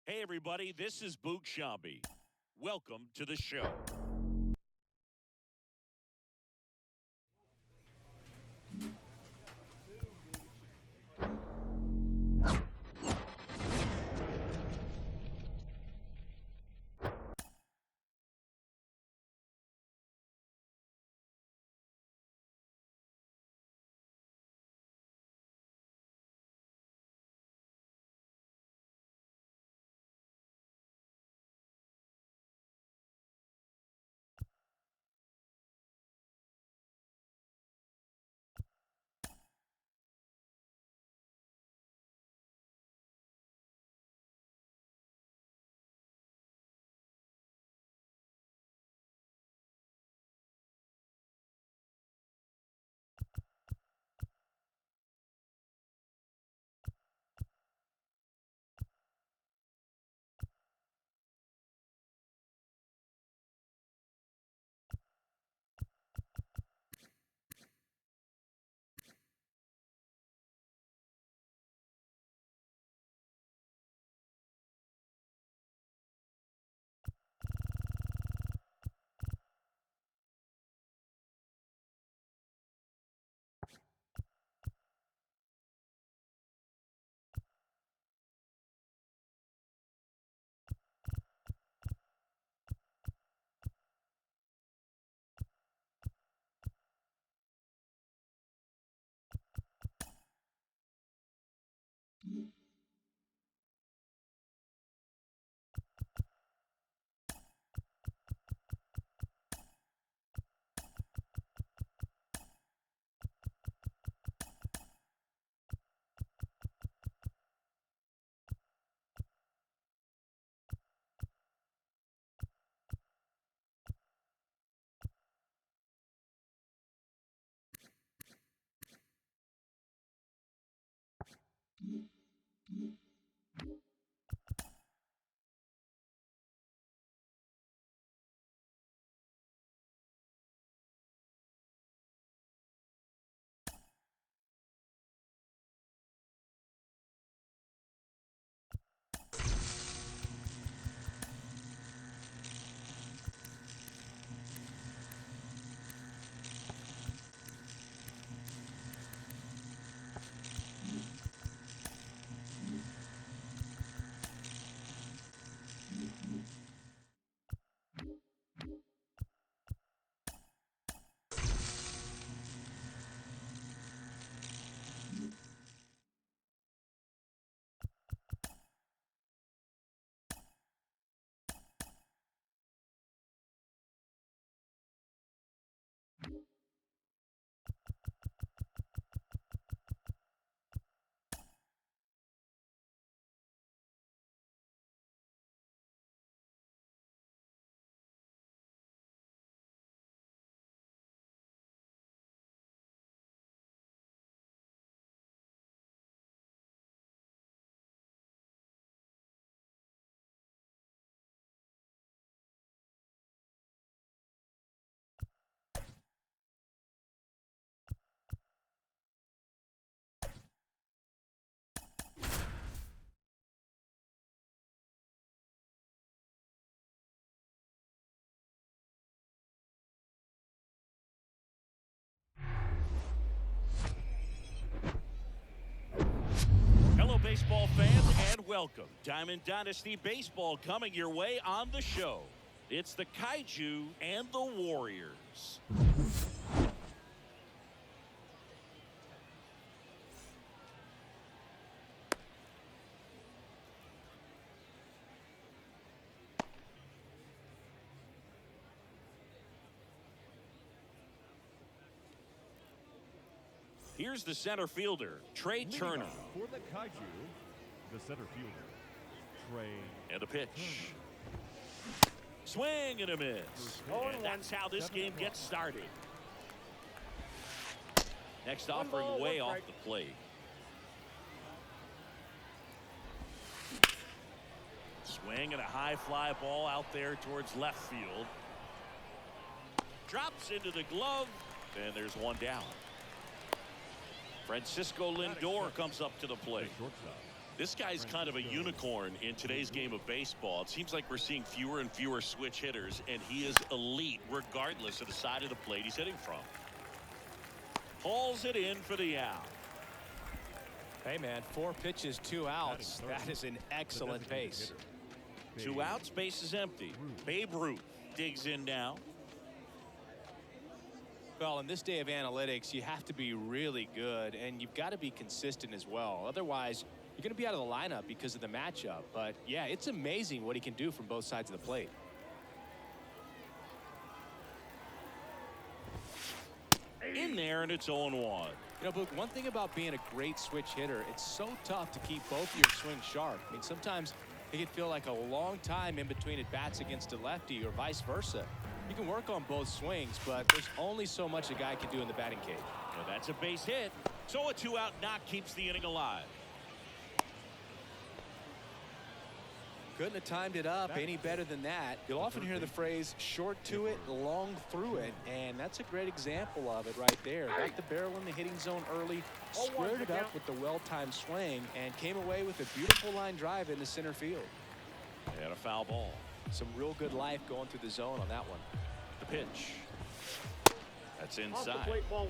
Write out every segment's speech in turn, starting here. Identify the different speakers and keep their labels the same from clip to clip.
Speaker 1: Hey, everybody, this is Boog Shambi. Welcome to the show. Hello, baseball fans, and welcome. Diamond Dynasty Baseball coming your way on the show. It's the Kaiju and the Warriors. Here's the center fielder, Trey Turner.
Speaker 2: For the Kaiju, the center fielder, Trey.
Speaker 1: And a pitch. Swing and a miss. And that's how this game gets started. Next offering way off the plate. Swing and a high fly ball out there towards left field. Drops into the glove, and there's one down. Francisco Lindor comes up to the plate.
Speaker 2: Shortstop,
Speaker 1: This guy's kind of a unicorn in today's game of baseball. It seems like we're seeing fewer and fewer switch hitters, and he is elite regardless of the side of the plate he's hitting from. Hauls it in for the out.
Speaker 3: Hey, man, 4 pitches, 2 outs. That is an excellent pace.
Speaker 1: 2 outs, base is empty. Babe Ruth digs in now.
Speaker 3: Well, in this day of analytics, you have to be really good, and you've got to be consistent as well. Otherwise, you're going to be out of the lineup because of the matchup. But, yeah, it's amazing what he can do from both sides of the plate.
Speaker 1: In there, and it's 0-1.
Speaker 3: You know, Boog, one thing about being a great switch hitter, it's so tough to keep both of your swings sharp. I mean, sometimes it can feel like a long time in between at bats against a lefty or vice versa. You can work on both swings, but there's only so much a guy can do in the batting cage.
Speaker 1: Well, that's a base hit. So a 2-out knock keeps the inning alive.
Speaker 3: Couldn't have timed it up any better than that. You'll often hear the phrase short to it, long through it, and that's a great example of it right there. Got the barrel in the hitting zone early, squared it up with the well-timed swing, and came away with a beautiful line drive into center field.
Speaker 1: And a foul ball.
Speaker 3: Some real good life going through the zone on that one.
Speaker 1: The pitch. That's inside.
Speaker 4: Off the plate, ball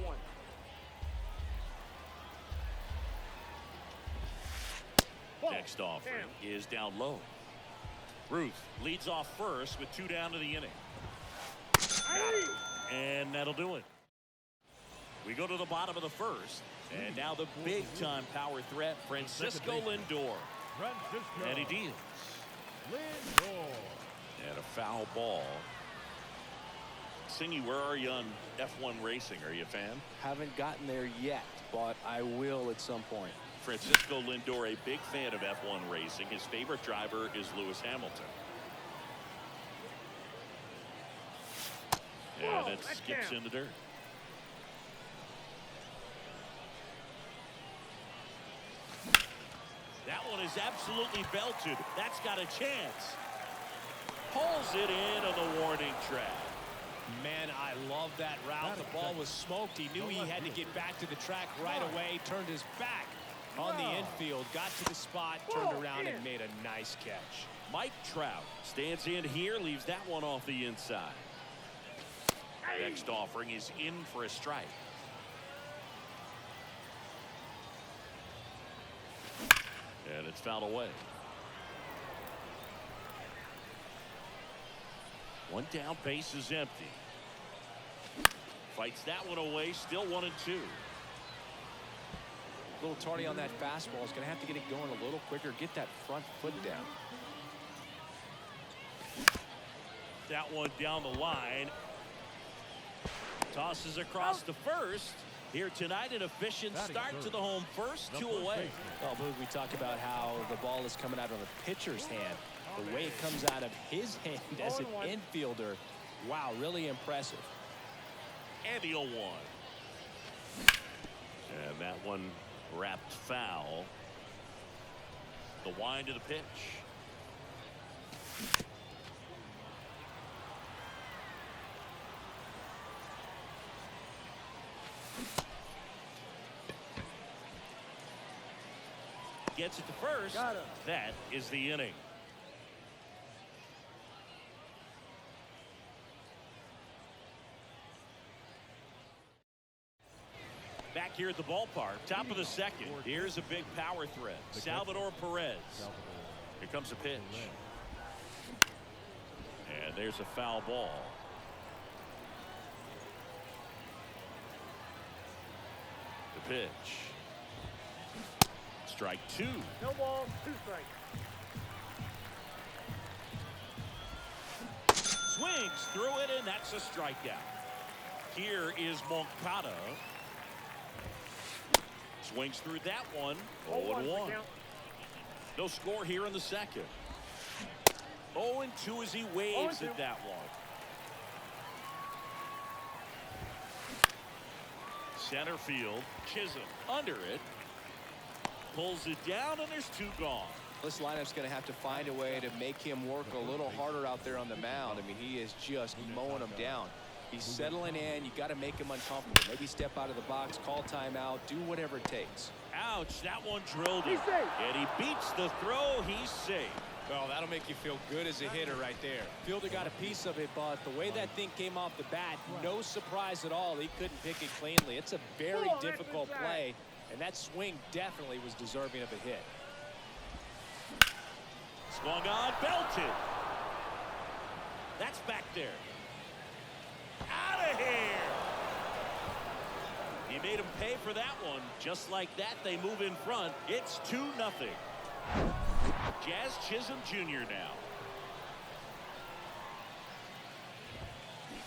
Speaker 4: 1.
Speaker 1: Next offering is down low. Ruth leads off first with 2 down to the inning. And that'll do it. We go to the bottom of the first. And now the big-time power threat, Francisco Lindor. And he deals. And a foul ball. Singy, where are you on F1 racing? Are you a fan?
Speaker 3: Haven't gotten there yet, but I will at some point.
Speaker 1: Francisco Lindor, a big fan of F1 racing. His favorite driver is Lewis Hamilton. And it skips in the dirt. That one is absolutely belted. That's got a chance. Pulls it in on the warning track.
Speaker 3: Man, I love that route. The ball was smoked. He knew he had to get back to the track right away. Turned his back on the infield. Got to the spot, turned around, and made a nice catch.
Speaker 1: Mike Trout stands in here, leaves that one off the inside. Next offering is in for a strike. And it's fouled away. 1 down, base is empty. Fights that one away, still 1-2.
Speaker 3: A little tardy on that fastball. Is going to have to get it going a little quicker. Get that front foot down.
Speaker 1: That one down the line. Tosses across the first. Here tonight, an efficient start to the home first, 2 away.
Speaker 3: Well, Boog, we talk about how the ball is coming out of the pitcher's hand. The way it comes out of his hand as an infielder, wow, really impressive.
Speaker 1: And the 0-1. And that one wrapped foul. The wind of the pitch. Gets it to first. That is the inning. Back here at the ballpark, top of the second. Here's a big power threat. Salvador Perez. Here comes a pitch. And there's a foul ball. The pitch. Strike 2.
Speaker 4: No ball, 2 strikes.
Speaker 1: Swings through it, and that's a strikeout. Here is Moncada. Swings through that one. 0-1. No score here in the second. 0-2 as he waves at that one. Center field. Chisholm under it. Pulls it down, and there's 2 gone.
Speaker 3: This lineup's going to have to find a way to make him work a little harder out there on the mound. I mean, he is just mowing them down. He's settling in. You got to make him uncomfortable. Maybe step out of the box, call timeout, do whatever it takes.
Speaker 1: Ouch, that one drilled him.
Speaker 4: He's safe.
Speaker 1: And he beats the throw. He's safe.
Speaker 3: Well, that'll make you feel good as a hitter right there. Fielder got a piece of it, but the way that thing came off the bat, no surprise at all. He couldn't pick it cleanly. It's a very difficult play, and that swing definitely was deserving of a hit.
Speaker 1: Swung on, belted. That's back there. Out of here. He made him pay for that one. Just like that, they move in front. It's 2-0. Jazz Chisholm Jr. now.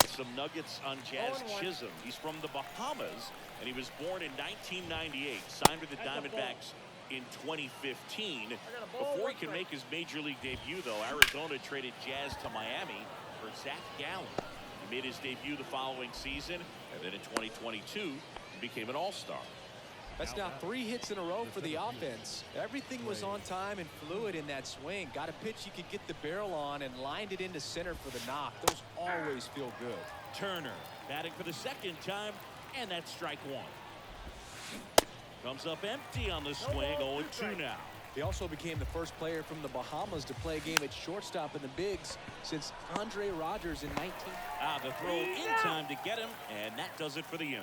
Speaker 1: Some nuggets on Jazz Chisholm. He's from the Bahamas, and he was born in 1998. Signed with the Diamondbacks in 2015. Before he can make his major league debut, though, Arizona traded Jazz to Miami for Zach Gallen. He made his debut the following season, and then in 2022, he became an all-star.
Speaker 3: That's now 3 hits in a row for the offense. Everything was on time and fluid in that swing. Got a pitch you could get the barrel on and lined it into center for the knock. Those always feel good.
Speaker 1: Turner batting for the second time, and that's strike one. Comes up empty on the swing, 0-2 now.
Speaker 3: He also became the first player from the Bahamas to play a game at shortstop in the bigs since Andre Rogers in 19.
Speaker 1: The throw in time to get him, and that does it for the inning.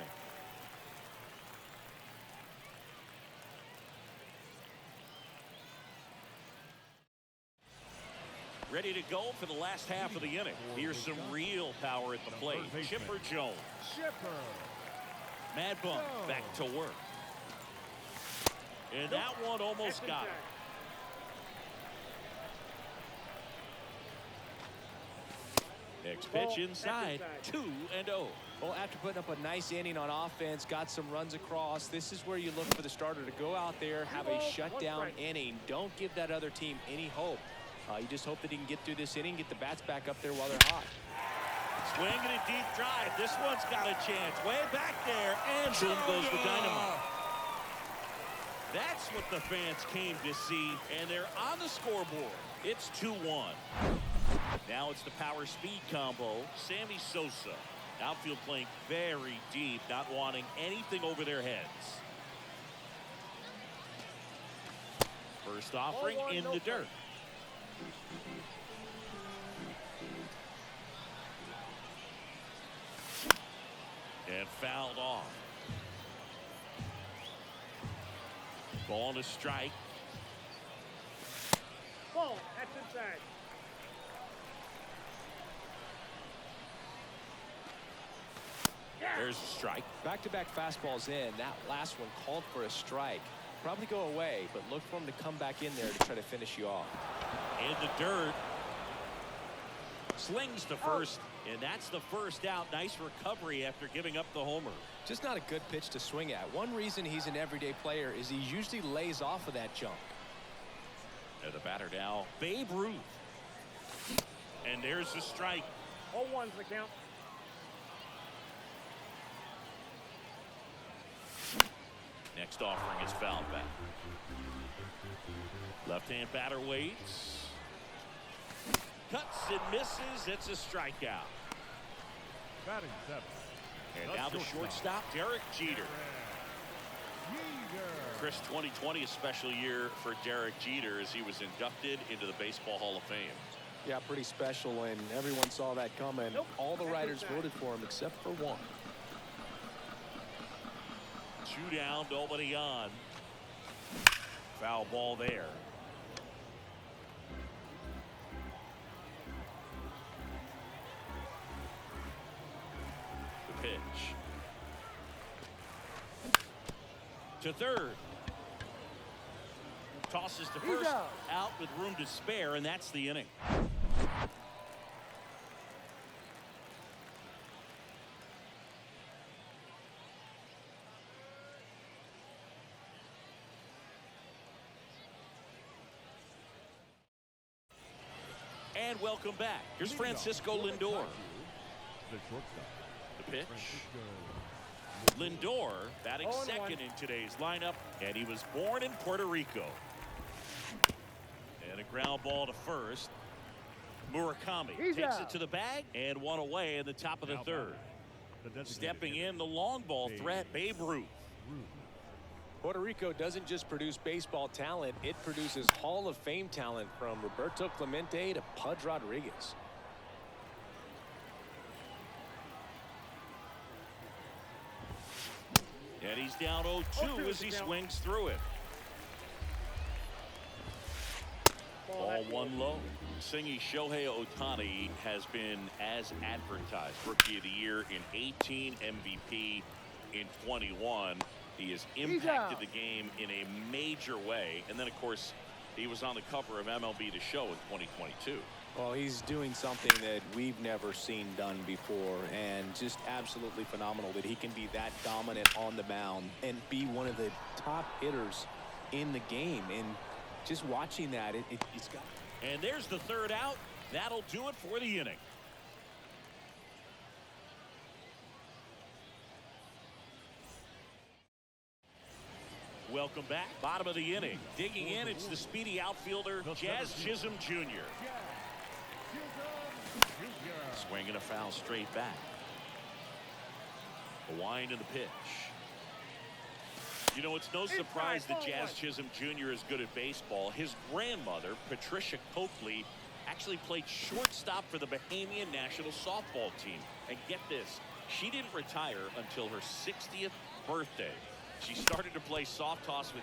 Speaker 1: Ready to go for the last half of the inning. Here's some real power at the plate. Chipper Jones. Mad Bum back to work. And that one almost got him. Next pitch inside, 2-0.
Speaker 3: Well, after putting up a nice inning on offense, got some runs across, this is where you look for the starter to go out there, have a shutdown inning. Don't give that other team any hope. You just hope that he can get through this inning, get the bats back up there while they're hot.
Speaker 1: Swinging a deep drive. This one's got a chance. Way back there, and boom goes the dynamite. That's what the fans came to see, and they're on the scoreboard. It's 2-1. Now it's the power speed combo. Sammy Sosa. Outfield playing very deep, not wanting anything over their heads. First offering in the dirt. And fouled off. Ball and a strike.
Speaker 4: Ball, that's inside.
Speaker 1: There's a strike.
Speaker 3: Back-to-back fastballs in. That last one called for a strike. Probably go away, but look for him to come back in there to try to finish you off.
Speaker 1: In the dirt. Slings to first, and that's the first out. Nice recovery after giving up the homer.
Speaker 3: Just not a good pitch to swing at. One reason he's an everyday player is he usually lays off of that jump.
Speaker 1: And the batter now, Babe Ruth. And there's the strike.
Speaker 4: 0-1's the count.
Speaker 1: Next offering is fouled back. Left-hand batter waits. Cuts and misses. It's a strikeout.
Speaker 2: Batting 7.
Speaker 1: And now the shortstop, Derek Jeter. Chris, 2020 a special year for Derek Jeter as he was inducted into the Baseball Hall of Fame.
Speaker 3: Yeah, pretty special, and everyone saw that coming. All the writers voted for him except for one.
Speaker 1: 2 down, nobody on. Foul ball there. The pitch. To third. Tosses to first. Out with room to spare, and that's the inning. And welcome back. Here's Francisco Lindor.
Speaker 2: The shortstop.
Speaker 1: The pitch. Lindor batting second in today's lineup, and he was born in Puerto Rico. And a ground ball to first. Murakami takes it to the bag and one away in the top of the third. Stepping in the long ball threat, Babe Ruth.
Speaker 3: Puerto Rico doesn't just produce baseball talent, it produces Hall of Fame talent from Roberto Clemente to Pudge Rodriguez.
Speaker 1: And he's down 0-2 as he swings through it. Ball one low. Singy Shohei Ohtani has been as advertised. Rookie of the Year in 18, MVP in 21. He has impacted the game in a major way. And then, of course, he was on the cover of MLB The Show in 2022.
Speaker 3: Well, he's doing something that we've never seen done before, and just absolutely phenomenal that he can be that dominant on the mound and be one of the top hitters in the game. And just watching that, he's got.
Speaker 1: And there's the third out. That'll do it for the inning. Welcome back. Bottom of the inning. Digging in, it's the speedy outfielder, Jazz Chisholm Jr. Swinging a foul straight back. A wind in the pitch. You know, it's no surprise that Jazz Chisholm Jr. is good at baseball. His grandmother, Patricia Coakley, actually played shortstop for the Bahamian national softball team. And get this, she didn't retire until her 60th birthday. She started to play soft toss with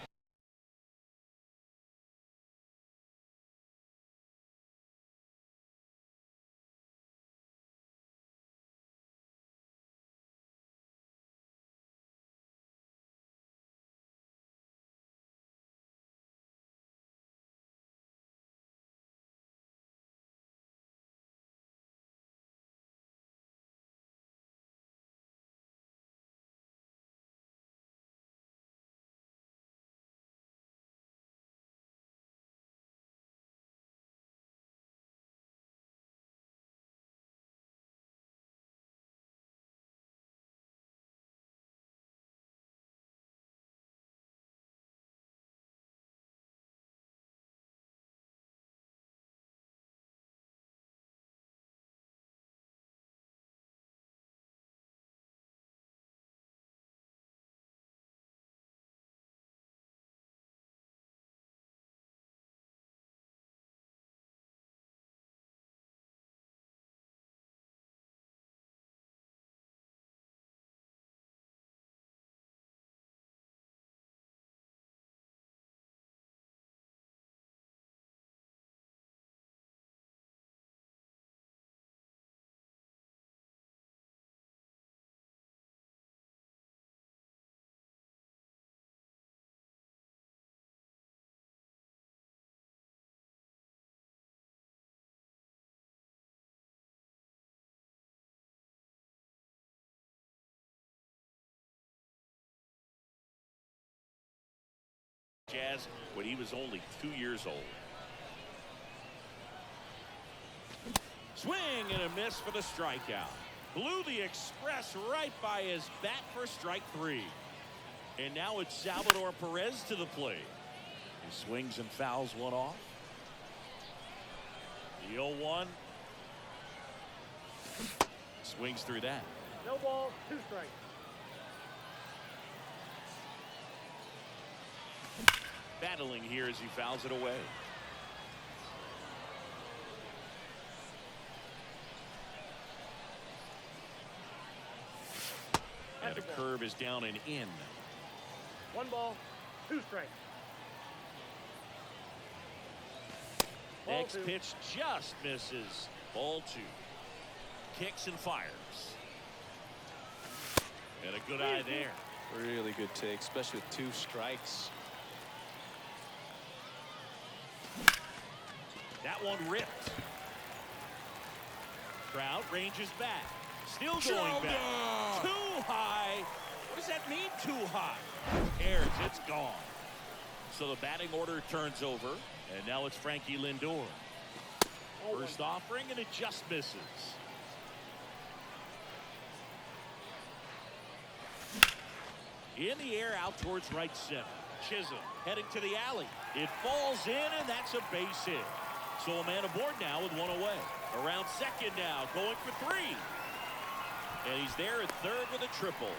Speaker 1: Jazz when he was only 2 years old. Swing and a miss for the strikeout. Blew the express right by his bat for strike 3. And now it's Salvador Perez to the plate. He swings and fouls one off. The 0-1. Swings through that.
Speaker 4: No ball, 2 strikes.
Speaker 1: Battling here as he fouls it away. And a curve is down and in.
Speaker 4: 1 ball, 2 strikes.
Speaker 1: Next pitch just misses. Ball 2. Kicks and fires. And a good eye there.
Speaker 3: Really good take, especially with 2 strikes.
Speaker 1: That one ripped. Trout ranges back. Still going back. Too high. What does that mean, too high? Airs, it's gone. So the batting order turns over, and now it's Frankie Lindor. First offering, and it just misses. In the air, out towards right center. Chisholm heading to the alley. It falls in, and that's a base hit. So a man aboard now with 1 away. Around second now, going for 3. And he's there at third with a triple.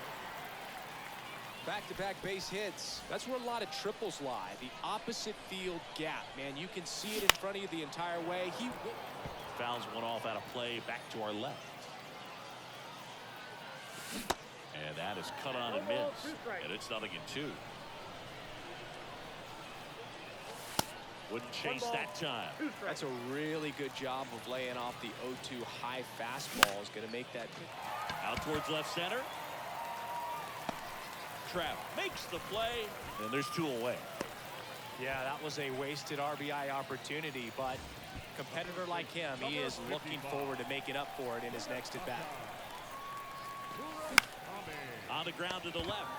Speaker 3: Back-to-back base hits. That's where a lot of triples lie. The opposite field gap. Man, you can see it in front of you the entire way. He
Speaker 1: fouls one off out of play back to our left. And that is cut on and missed. And it's 0-2. Wouldn't chase that time.
Speaker 3: That's a really good job of laying off the 0-2 high fastball. Is going to make that
Speaker 1: out towards left center. Trout makes the play, and there's 2 away.
Speaker 3: Yeah, that was a wasted RBI opportunity, but a competitor like him, he is looking forward to making up for it in his next at bat.
Speaker 1: On the ground to the left.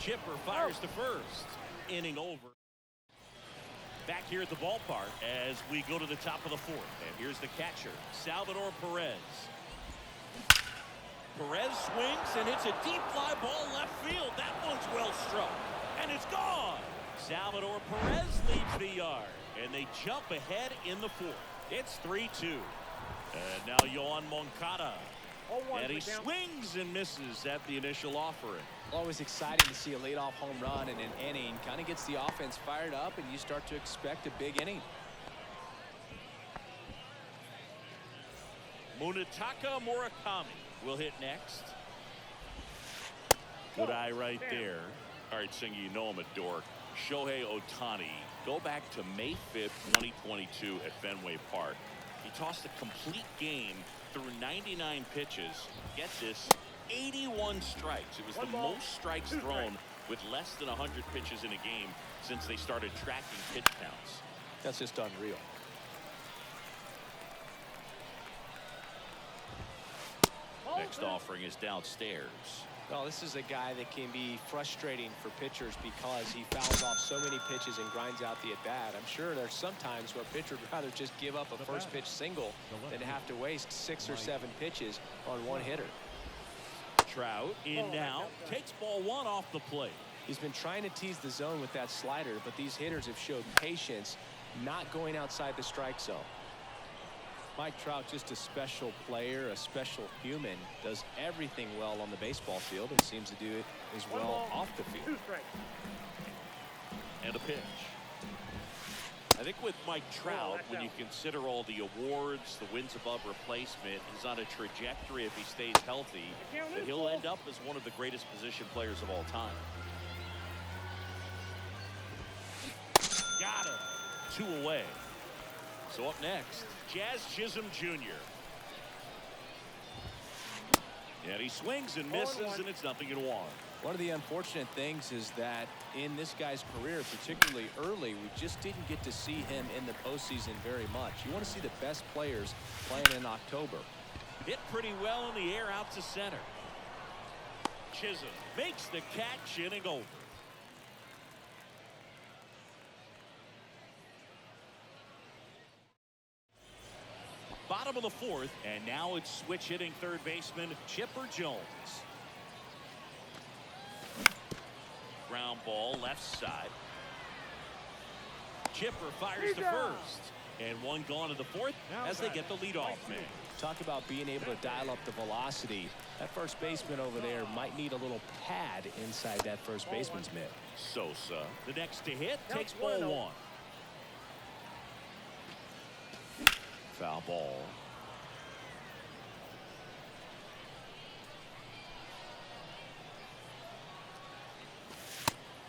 Speaker 1: Chipper fires to first. Inning over. Back here at the ballpark as we go to the top of the 4th. And here's the catcher, Salvador Perez. Perez swings and hits a deep fly ball left field. That one's well struck. And it's gone. Salvador Perez leads the yard. And they jump ahead in the 4th. It's 3-2. And now Yoan Moncada. And he swings and misses at the initial offering.
Speaker 3: Always exciting to see a leadoff home run in an inning. Kind of gets the offense fired up, and you start to expect a big inning.
Speaker 1: Munetaka Murakami will hit next. Good eye right there. All right, Singy, you know I'm a dork. Shohei Ohtani. Go back to May 5th, 2022 at Fenway Park. He tossed a complete game through 99 pitches. Get this, 81 strikes. It was the most strikes thrown with less than 100 pitches in a game since they started tracking pitch counts.
Speaker 3: That's just unreal.
Speaker 1: Next offering is downstairs.
Speaker 3: Well, this is a guy that can be frustrating for pitchers because he fouls off so many pitches and grinds out the at-bat. I'm sure there's some times where a pitcher would rather just give up a first pitch single than have to waste 6 or 7 pitches on one hitter.
Speaker 1: Trout in now, takes ball 1 off the plate.
Speaker 3: He's been trying to tease the zone with that slider, but these hitters have showed patience, not going outside the strike zone. Mike Trout, just a special player, a special human, does everything well on the baseball field and seems to do it as well off the field.
Speaker 1: And a pitch. I think with Mike Trout, when you consider all the awards, the wins above replacement, he's on a trajectory, if he stays healthy, that he'll end up as one of the greatest position players of all time. Got him. 2 away. So up next, Jazz Chisholm Jr. And he swings and misses, and it's 0-1.
Speaker 3: One of the unfortunate things is that in this guy's career, particularly early, we just didn't get to see him in the postseason very much. You want to see the best players playing in October.
Speaker 1: Hit pretty well in the air out to center. Chisholm makes the catch, inning over. Bottom of the 4th, and now it's switch hitting third baseman Chipper Jones. Ground ball left side. Chipper fires to first, and 1 gone to the 4th as they get the leadoff man.
Speaker 3: Talk about being able to dial up the velocity. That first baseman over there might need a little pad inside that first baseman's mitt.
Speaker 1: Sosa, the next to hit, takes ball 1. Foul ball.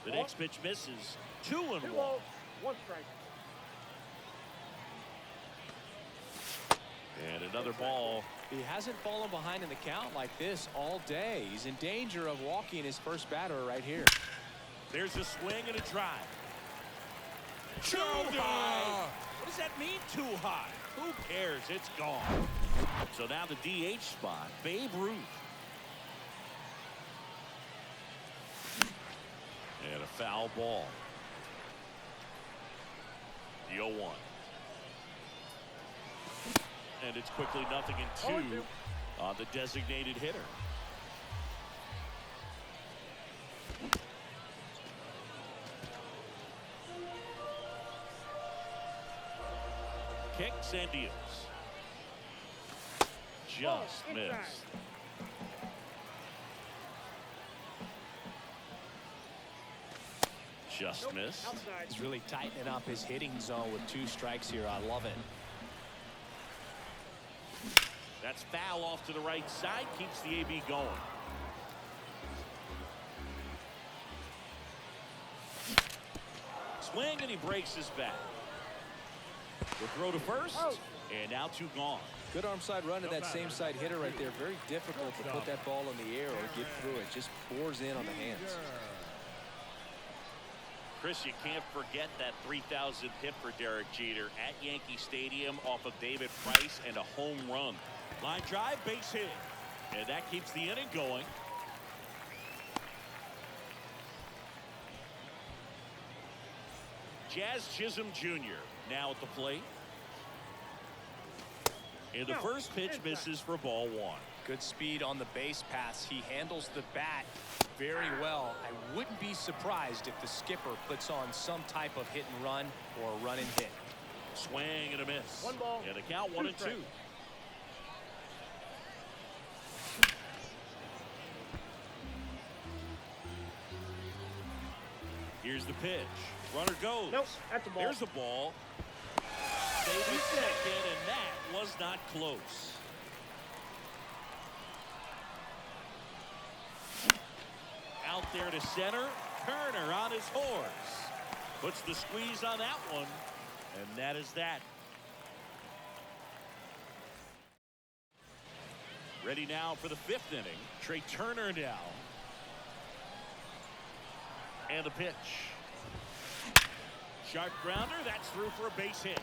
Speaker 1: The next pitch misses. 2-1.
Speaker 4: 1 strike.
Speaker 1: And another ball.
Speaker 3: He hasn't fallen behind in the count like this all day. He's in danger of walking his first batter right here.
Speaker 1: There's a swing and a drive. Too high. What does that mean, too high? Who cares? It's gone. So now the DH spot, Babe Ruth. And a foul ball. The 0-1. And it's quickly 0-2 on the designated hitter. Kicks and deals. Just missed. Just missed.
Speaker 4: Outside.
Speaker 3: He's really tightening up his hitting zone with 2 strikes here. I love it.
Speaker 1: That's foul off to the right side. Keeps the AB going. Swing, and he breaks his back. The throw to first. And now 2 gone.
Speaker 3: Good arm side run to that same side hitter right there. Very difficult to put that ball in the air or get through it. Just pours in on the hands.
Speaker 1: Chris, you can't forget that 3,000 hit for Derek Jeter at Yankee Stadium off of David Price and a home run. Line drive, base hit. And that keeps the inning going. Jazz Chisholm Jr. now at the plate. And the first pitch misses for ball 1.
Speaker 3: Good speed on the base pass. He handles the bat very well. I wouldn't be surprised if the skipper puts on some type of hit and run or run and hit.
Speaker 1: Swing and a miss.
Speaker 4: 1 ball.
Speaker 1: And the count 1 and 2. Here's the pitch. Runner goes.
Speaker 4: Nope, that's a ball.
Speaker 1: There's the ball. Save it second, and that was not close. Out there to center. Turner on his horse. Puts the squeeze on that one. And that is that. Ready now for the 5th inning. Trey Turner now. And the pitch. Sharp grounder. That's through for a base hit.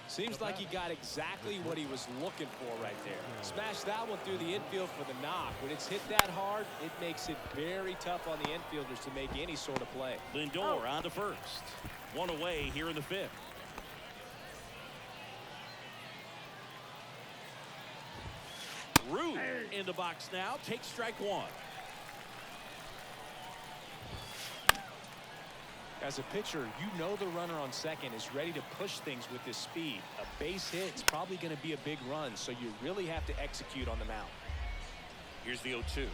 Speaker 3: Seems like he got exactly what he was looking for right there. Smashed that one through the infield for the knock. When it's hit that hard, it makes it very tough on the infielders to make any sort of play.
Speaker 1: Lindor on to first. 1 away here in the 5th. Rude in the box now. Takes strike 1.
Speaker 3: As a pitcher, you know the runner on second is ready to push things with his speed. A base hit is probably going to be a big run, so you really have to execute on the mound.
Speaker 1: Here's the 0-2.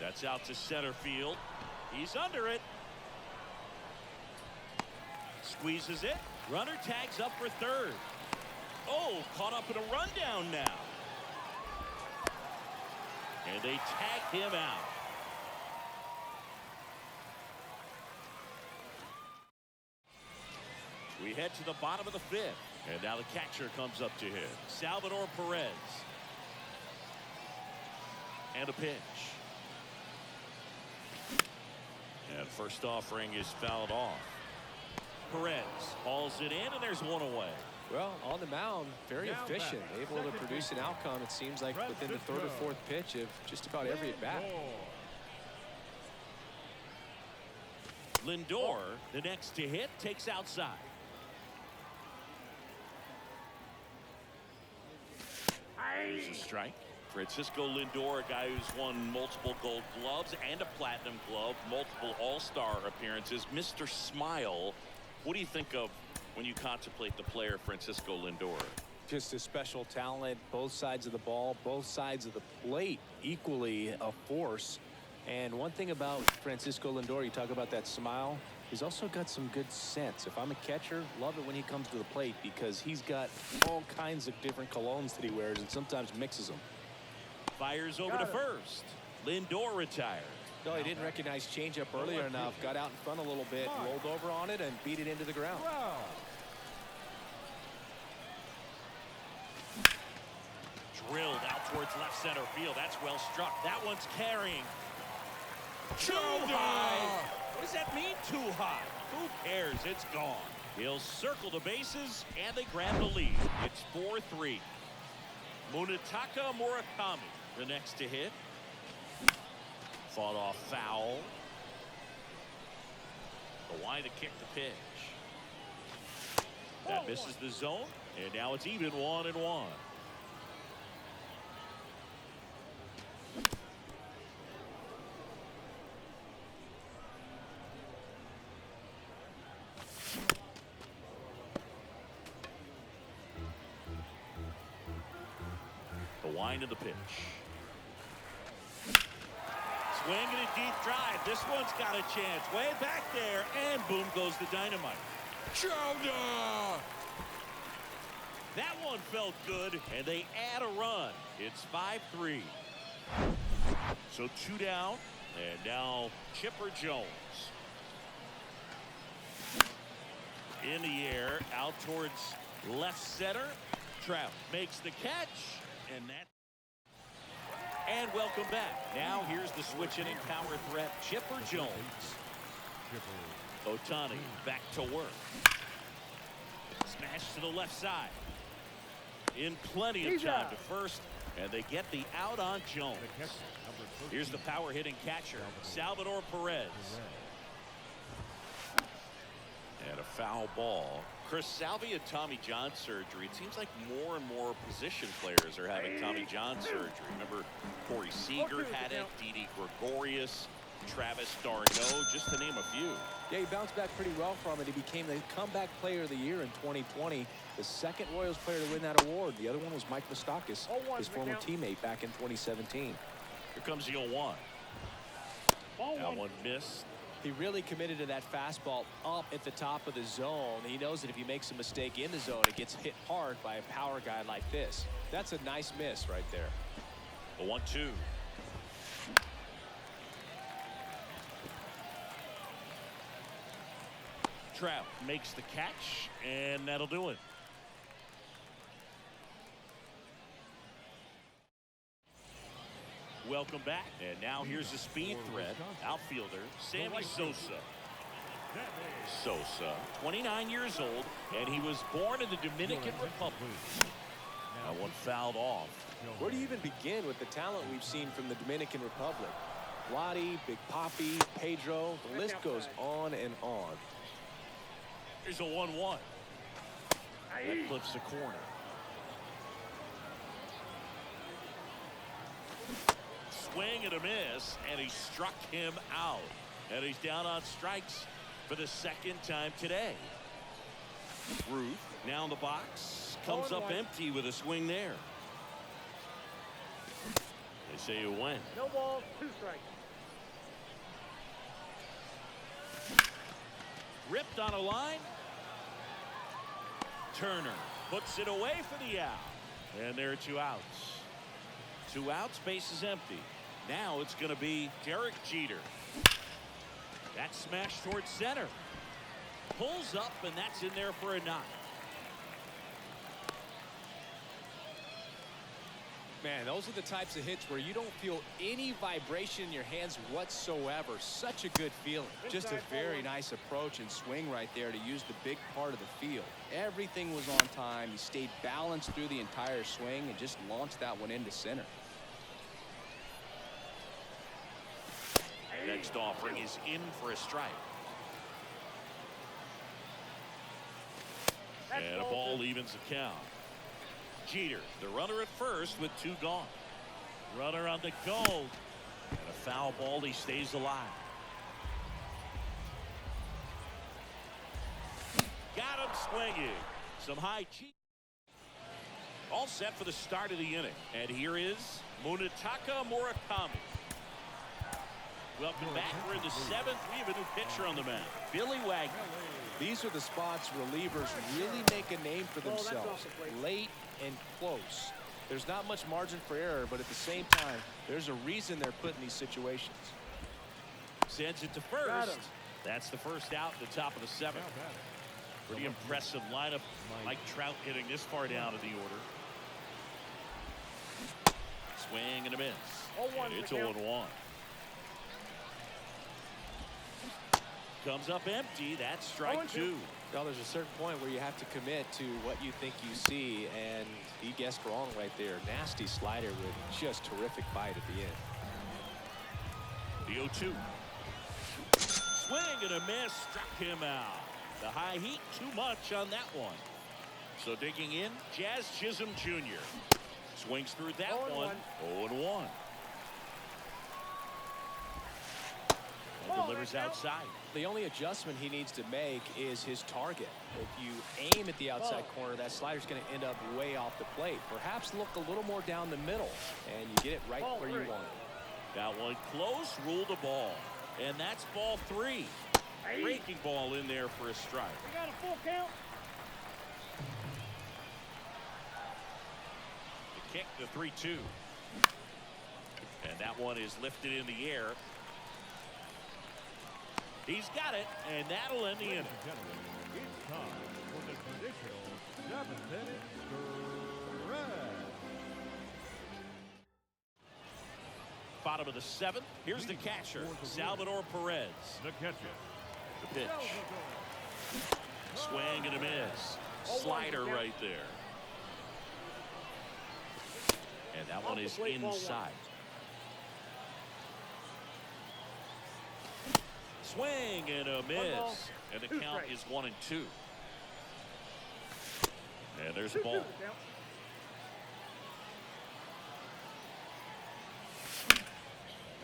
Speaker 1: That's out to center field. He's under it. Squeezes it. Runner tags up for third. Oh, caught up in a rundown now. And they tag him out. We head to the bottom of the 5th. And now the catcher comes up to him. Salvador Perez. And a pitch. And first offering is fouled off. Perez hauls it in, and there's 1 away.
Speaker 3: Well, on the mound, very efficient. Able to produce an outcome, it seems like, within the 3rd or 4th pitch of just about every at-bat.
Speaker 1: Lindor, the next to hit, takes outside. There's a strike. Francisco Lindor, a guy who's won multiple Gold Gloves and a Platinum Glove, multiple All-Star appearances. Mr. Smile, what do you think of when you contemplate the player Francisco Lindor?
Speaker 3: Just a special talent, both sides of the ball, both sides of the plate, equally a force. And one thing about Francisco Lindor, you talk about that smile, he's also got some good sense. If I'm a catcher, love it when he comes to the plate because he's got all kinds of different colognes that he wears and sometimes mixes them.
Speaker 1: Fires over to first. Lindor retired.
Speaker 3: No, he didn't recognize changeup earlier enough, got out in front a little bit, rolled over on it, and beat it into the ground.
Speaker 1: Drilled out towards left center field. That's well struck. That one's carrying. Too high. What does that mean, too high? Who cares? It's gone. He'll circle the bases, and they grab the lead. It's 4-3. Munetaka Murakami, the next to hit. Fought off foul. The line to kick the pitch. That misses the zone, and now it's even 1-1. The wind of the pitch. Swing and a deep drive. This one's got a chance. Way back there, and boom goes the dynamite. Chowder! That one felt good, and they add a run. It's 5-3. So 2 down, and now Chipper Jones. In the air, out towards left center. Trout makes the catch, and that. And welcome back. Now here's the switch inning power threat, Chipper Jones. Ohtani back to work. Smash to the left side. In plenty of time to first, and they get the out on Jones. Here's the power hitting catcher, Salvador Perez. And a foul ball. Chris, Salvi had Tommy John surgery. It seems like more and more position players are having Tommy John surgery. Remember, Corey Seager had it, Didi Gregorius, Travis d'Arnaud, just to name a few.
Speaker 3: Yeah, he bounced back pretty well from it. He became the comeback player of the year in 2020, the second Royals player to win that award. The other one was Mike Moustakas, his former teammate back in 2017.
Speaker 1: Here comes the 0-1. That one missed.
Speaker 3: He really committed to that fastball up at the top of the zone. He knows that if he makes a mistake in the zone, it gets hit hard by a power guy like this. That's a nice miss right there.
Speaker 1: The 1-2. Trout makes the catch, and that'll do it. Welcome back, and now here's the speed threat, outfielder Sammy Sosa. Sosa, 29 years old, and he was born in the Dominican Republic. That one fouled off.
Speaker 3: Where do you even begin with the talent we've seen from the Dominican Republic? Vladi, Big Papi, Pedro, the list goes on and on.
Speaker 1: Here's a 1-1. That flips the corner. Swing and a miss, and he struck him out. And he's down on strikes for the second time today. Ruth now in the box, comes up empty with a swing there. They say you win.
Speaker 4: No ball, 2 strikes.
Speaker 1: Ripped on a line. Turner puts it away for the out. And there are 2 outs. 2 outs, base is empty. Now it's going to be Derek Jeter. That smash towards center. Pulls up, and that's in there for a knock.
Speaker 3: Man, those are the types of hits where you don't feel any vibration in your hands whatsoever. Such a good feeling. Just a very nice approach and swing right there to use the big part of the field. Everything was on time. He stayed balanced through the entire swing and just launched that one into center.
Speaker 1: Next offering is in for a strike. And a ball evens the count. Jeter, the runner at first with 2 gone. Runner on the go. And a foul ball, he stays alive. Got him swinging. Some high cheek. All set for the start of the inning. And here is Munetaka Murakami. Welcome back. We're in the 7th. We have a new pitcher on the mound, Billy Wagner.
Speaker 3: These are the spots relievers really make a name for themselves. Late and close. There's not much margin for error, but at the same time, there's a reason they're put in these situations.
Speaker 1: Sends it to first. That's the first out at the top of the 7th. Pretty impressive lineup. Mike Trout hitting this far down in the order. Swing and a miss. And it's 0-1. Comes up empty. That's strike 2.
Speaker 3: Well, there's a certain point where you have to commit to what you think you see, and he guessed wrong right there. Nasty slider with just terrific bite at the end.
Speaker 1: The 0-2. Swing and a miss. Struck him out. The high heat too much on that one. So digging in, Jazz Chisholm Jr. Swings through that one. 0-1. And delivers outside.
Speaker 3: The only adjustment he needs to make is his target. If you aim at the outside corner, that slider's going to end up way off the plate. Perhaps look a little more down the middle, and you get it right where you want it.
Speaker 1: That one close, ruled the ball. And that's ball 3. Breaking ball in there for a strike.
Speaker 4: We got a full count.
Speaker 1: The kick, the 3-2. And that one is lifted in the air. He's got it, and that'll end the inning.
Speaker 2: Ladies and gentlemen, it's time for the traditional 7-minute stretch.
Speaker 1: Bottom of the 7th. Here's the catcher, Salvador Perez.
Speaker 2: The catcher.
Speaker 1: The pitch. Swing and a miss. Slider right there. And that one is inside. Swing and a miss. And the count is 1-2. And there's a ball.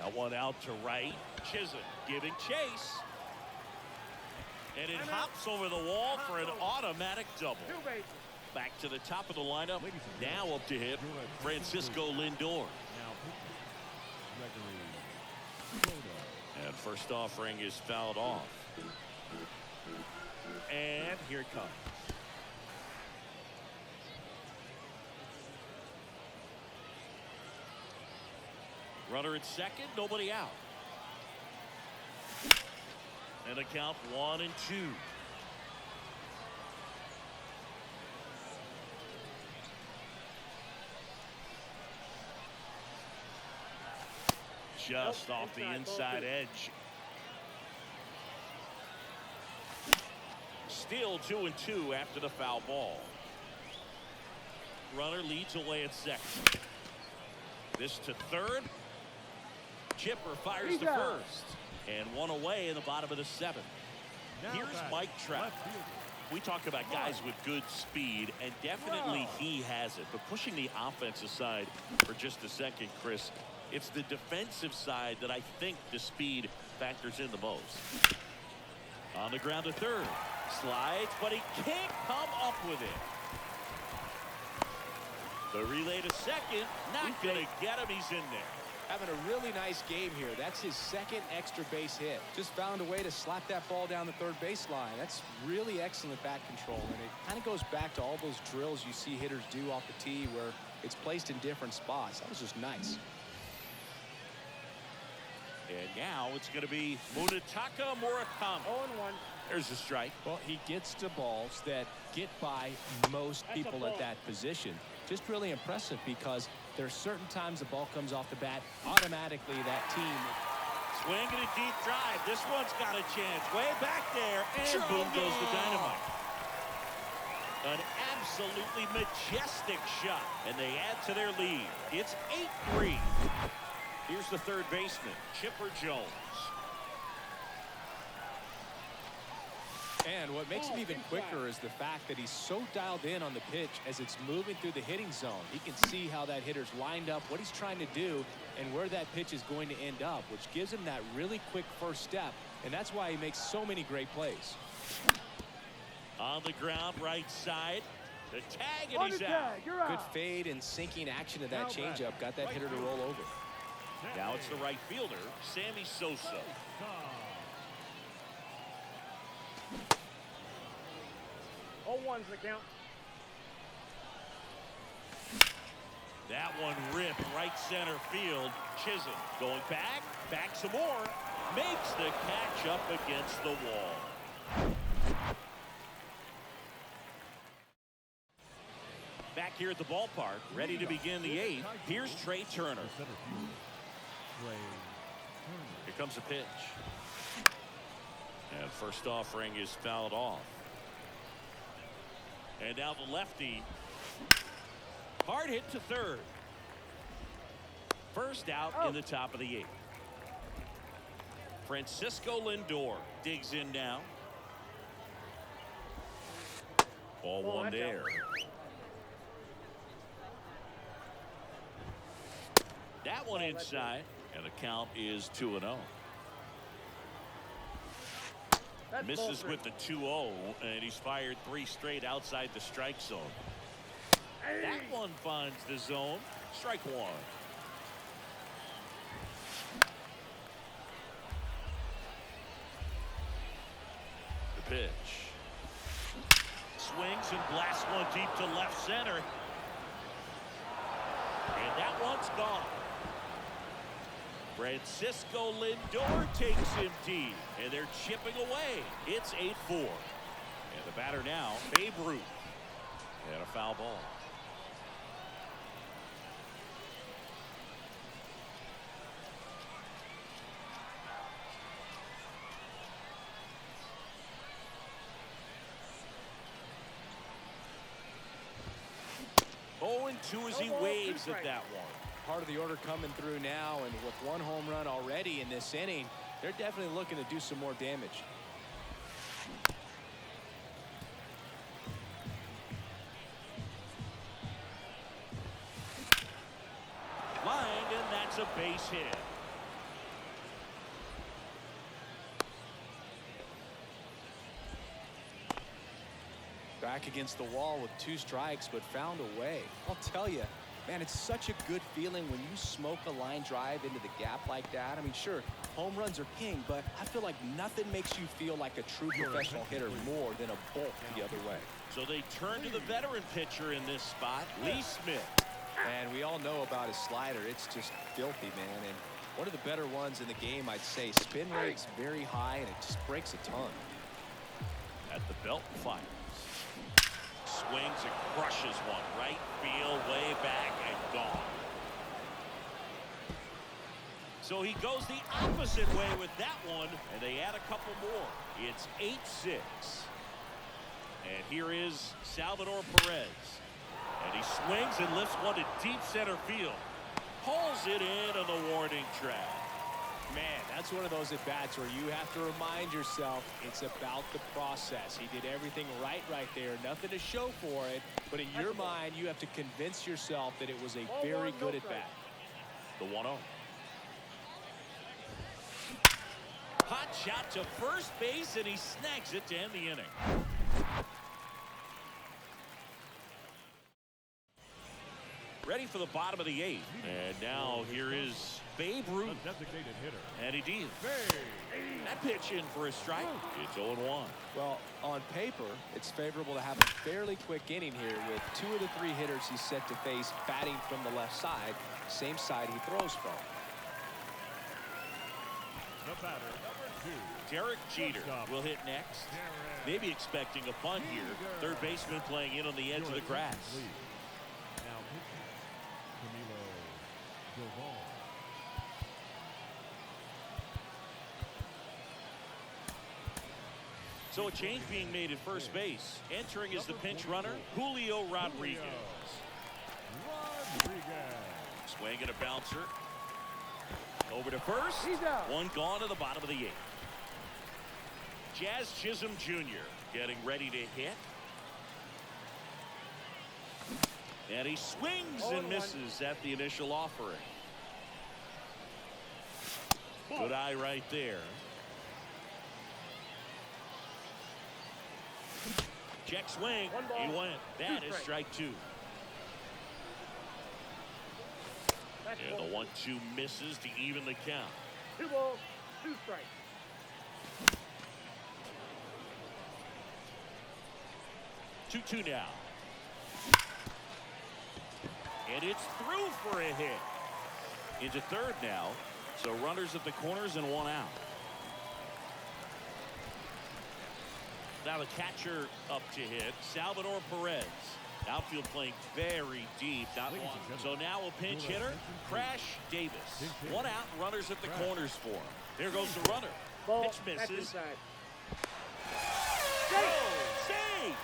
Speaker 1: That one out to right. Chisholm giving chase. And it hops over the wall for an automatic double. Back to the top of the lineup. Now up to hit Francisco Lindor. And first offering is fouled off. And here it comes. Runner at second, nobody out. And the count 1-2. Just off the inside edge. Still 2-2 after the foul ball. Runner leads away at second. This to third. Chipper fires the first. And one away in the bottom of the 7th. Here's Mike Trout. We talk about guys with good speed, and definitely he has it. But pushing the offense aside for just a second, Chris, it's the defensive side that I think the speed factors in the most. On the ground to third. Slides, but he can't come up with it. The relay to second. Not going to get him. He's in there.
Speaker 3: Having a really nice game here. That's his second extra base hit. Just found a way to slap that ball down the third baseline. That's really excellent bat control. And it kind of goes back to all those drills you see hitters do off the tee where it's placed in different spots. That was just nice.
Speaker 1: And now it's going to be Munetaka Murakami.
Speaker 4: 0-1.
Speaker 1: There's a strike.
Speaker 5: Well, he gets to balls that get by most people at that position. Just really impressive because there's certain times the ball comes off the bat, automatically that team.
Speaker 1: Swing and a deep drive. This one's got a chance. Way back there, and boom goes the dynamite. An absolutely majestic shot, and they add to their lead. It's 8-3. Here's the third baseman, Chipper Jones.
Speaker 3: And what makes him even quicker is the fact that he's so dialed in on the pitch as it's moving through the hitting zone. He can see how that hitter's lined up, what he's trying to do, and where that pitch is going to end up, which gives him that really quick first step. And that's why he makes so many great plays.
Speaker 1: On the ground, right side. The tag, and he's out.
Speaker 3: Good fade and sinking action of that changeup got that hitter to roll over.
Speaker 1: Now it's the right fielder, Sammy Sosa.
Speaker 4: 0-1's the count.
Speaker 1: That one ripped right center field. Chisholm going back some more. Makes the catch up against the wall. Back here at the ballpark, ready to begin the 8th. Here's Trey Turner. Here comes a pitch. And first offering is fouled off. And now the lefty. Hard hit to third. First out in the top of the 8th. Francisco Lindor digs in now. Ball one there. That one inside, and the count is 2-0. Misses with the 2-0, and he's fired 3 straight outside the strike zone. That one finds the zone. Strike one. pitch. Swings and blasts one deep to left center. And that one's gone. Francisco Lindor takes him deep, and they're chipping away. It's 8-4. And the batter now, Babe Ruth. And a foul ball. Oh, and 2 as he waves at that one.
Speaker 5: Part of the order coming through now, and with 1 home run already in this inning, they're definitely looking to do some more damage.
Speaker 1: Lined, and that's a base hit.
Speaker 3: Back against the wall with 2 strikes, but found a way. I'll tell you, man, it's such a good feeling when you smoke a line drive into the gap like that. I mean, sure, home runs are king, but I feel like nothing makes you feel like a true professional hitter more than a bolt the other way.
Speaker 1: So they turn to the veteran pitcher in this spot, Lee Smith.
Speaker 5: And we all know about his slider. It's just filthy, man. And one of the better ones in the game, I'd say. Spin rate's very high, and it just breaks a ton.
Speaker 1: At the belt, fires. Swings and crushes one. Right field, way back, and gone. So he goes the opposite way with that one, and they add a couple more. It's 8-6. And here is Salvador Perez. And he swings and lifts one to deep center field. Pulls it in on the warning track.
Speaker 5: Man, that's one of those at-bats where you have to remind yourself it's about the process. He did everything right there. Nothing to show for it. But in your mind, you have to convince yourself that it was a very good at-bat.
Speaker 1: The 1-0. Hot shot to first base, and he snags it to end the inning. Ready for the bottom of the 8th. And now here is Babe Ruth.
Speaker 2: The designated hitter.
Speaker 1: Andy Diaz.
Speaker 2: Babe.
Speaker 1: That pitch in for a strike. It's 0-1.
Speaker 5: Well, on paper, it's favorable to have a fairly quick inning here with 2 of the 3 hitters he's set to face batting from the left side, same side he throws from.
Speaker 2: The batter, number 2.
Speaker 1: Derek Jeter will hit next. Maybe expecting a bunt here. Third baseman playing in on the edge of the grass.
Speaker 2: Now pitching, Camilo Doval.
Speaker 1: So a change being made at first base. Entering is the pinch runner, Julio Rodriguez. Swing and a bouncer. Over to first.
Speaker 4: He's out.
Speaker 1: One gone to the bottom of the 8th. Jazz Chisholm Jr. getting ready to hit. And he swings and misses at the initial offering. Good eye right there. Check swing. He went. That is strike 2. And the 1-2 misses to even the count.
Speaker 4: 2 balls, 2 strikes.
Speaker 1: Two now. And it's through for a hit. Into third now. So runners at the corners and 1 out. Now the catcher up to hit, Salvador Perez. Outfield playing very deep. So now a pinch hitter, Crash Davis. 1 out, runners at the corners for him. There goes the runner.
Speaker 4: Ball,
Speaker 1: Pitch
Speaker 4: that's
Speaker 1: misses.
Speaker 4: inside.
Speaker 1: Save!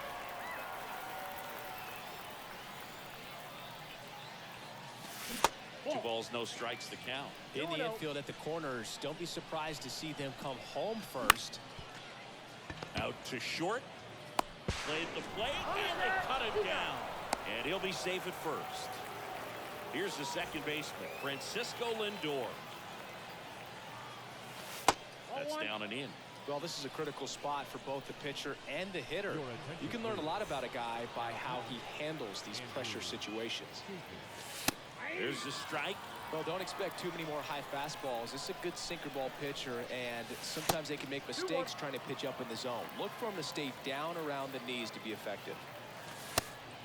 Speaker 1: Two balls, no strikes to count.
Speaker 5: In the infield at the corners, don't be surprised to see them come home first.
Speaker 1: Out to short. Played the plate, and they cut him down. And he'll be safe at first. Here's the second baseman, Francisco Lindor. That's down and in.
Speaker 5: Well, this is a critical spot for both the pitcher and the hitter. You can learn a lot about a guy by how he handles these pressure situations.
Speaker 1: There's the strike.
Speaker 5: Well, don't expect too many more high fastballs. This is a good sinker ball pitcher, and sometimes they can make mistakes trying to pitch up in the zone. Look for him to stay down around the knees to be effective.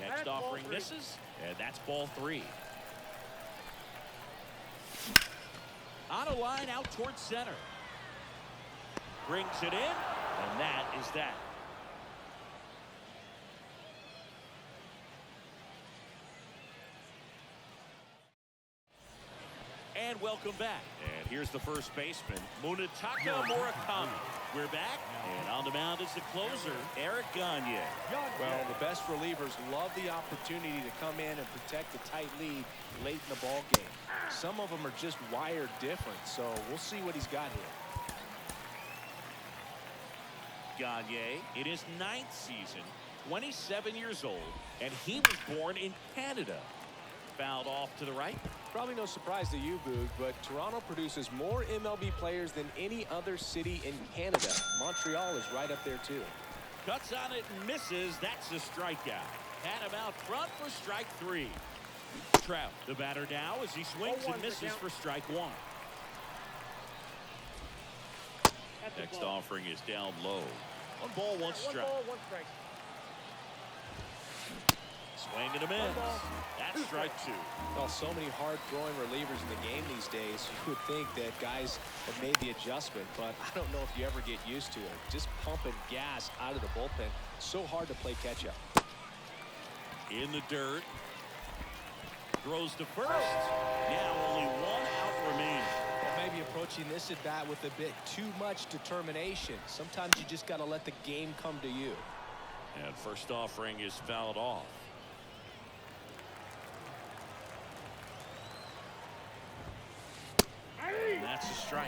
Speaker 1: Next
Speaker 4: That's
Speaker 1: offering
Speaker 4: ball 3.
Speaker 1: misses, and that's ball 3. On a line out towards center. Brings it in, and that is that. And welcome back. And here's the first baseman, Munetaka Murakami. We're back, and on the mound is the closer, Eric Gagne.
Speaker 5: Well, the best relievers love the opportunity to come in and protect a tight lead late in the ball game. Some of them are just wired different, so we'll see what he's got here.
Speaker 1: Gagne in his 9th season, 27 years old, and he was born in Canada. Fouled off to the right.
Speaker 5: Probably no surprise to you, Boog, but Toronto produces more MLB players than any other city in Canada. Montreal is right up there, too.
Speaker 1: Cuts on it and misses. That's a strikeout. Had him out front for strike 3. Trout, the batter now, as he swings and misses for strike 1. Next offering is down low. 1 ball, 1 strike.
Speaker 4: 1 ball, 1 strike.
Speaker 1: Swing and a miss. That's strike 2.
Speaker 5: Well, so many hard-throwing relievers in the game these days, you would think that guys have made the adjustment, but I don't know if you ever get used to it. Just pumping gas out of the bullpen, so hard to play catch-up.
Speaker 1: In the dirt. Throws to first. Now only 1 out remaining.
Speaker 5: Well, maybe approaching this at-bat with a bit too much determination. Sometimes you just got to let the game come to you.
Speaker 1: And first offering is fouled off. And that's a strike.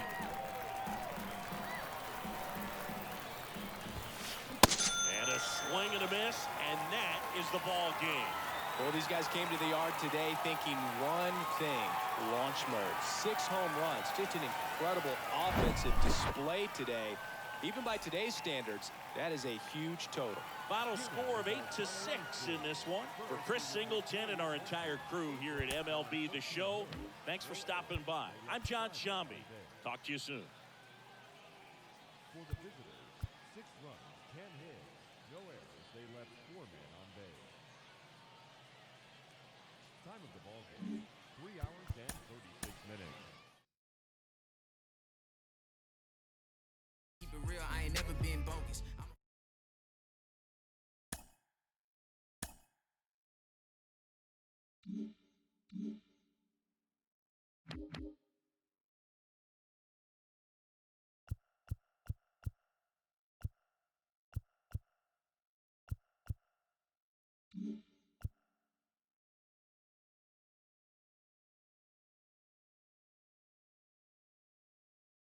Speaker 1: And a swing and a miss, and that is the ball game.
Speaker 5: Well, these guys came to the yard today thinking one thing: launch mode. 6 home runs. Just an incredible offensive display today. Even by today's standards, that is a huge total.
Speaker 1: Final score of 8-6 in this one. For Chris Singleton and our entire crew here at MLB The Show, thanks for stopping by. I'm John Sciambi. Talk to you soon.
Speaker 2: For the visitors, 6 runs, 10 hits, no errors. They left 4 men on base. Time of the ball game, 3 hours and 36 minutes.
Speaker 6: Keep it real, I ain't never been bogus. I'm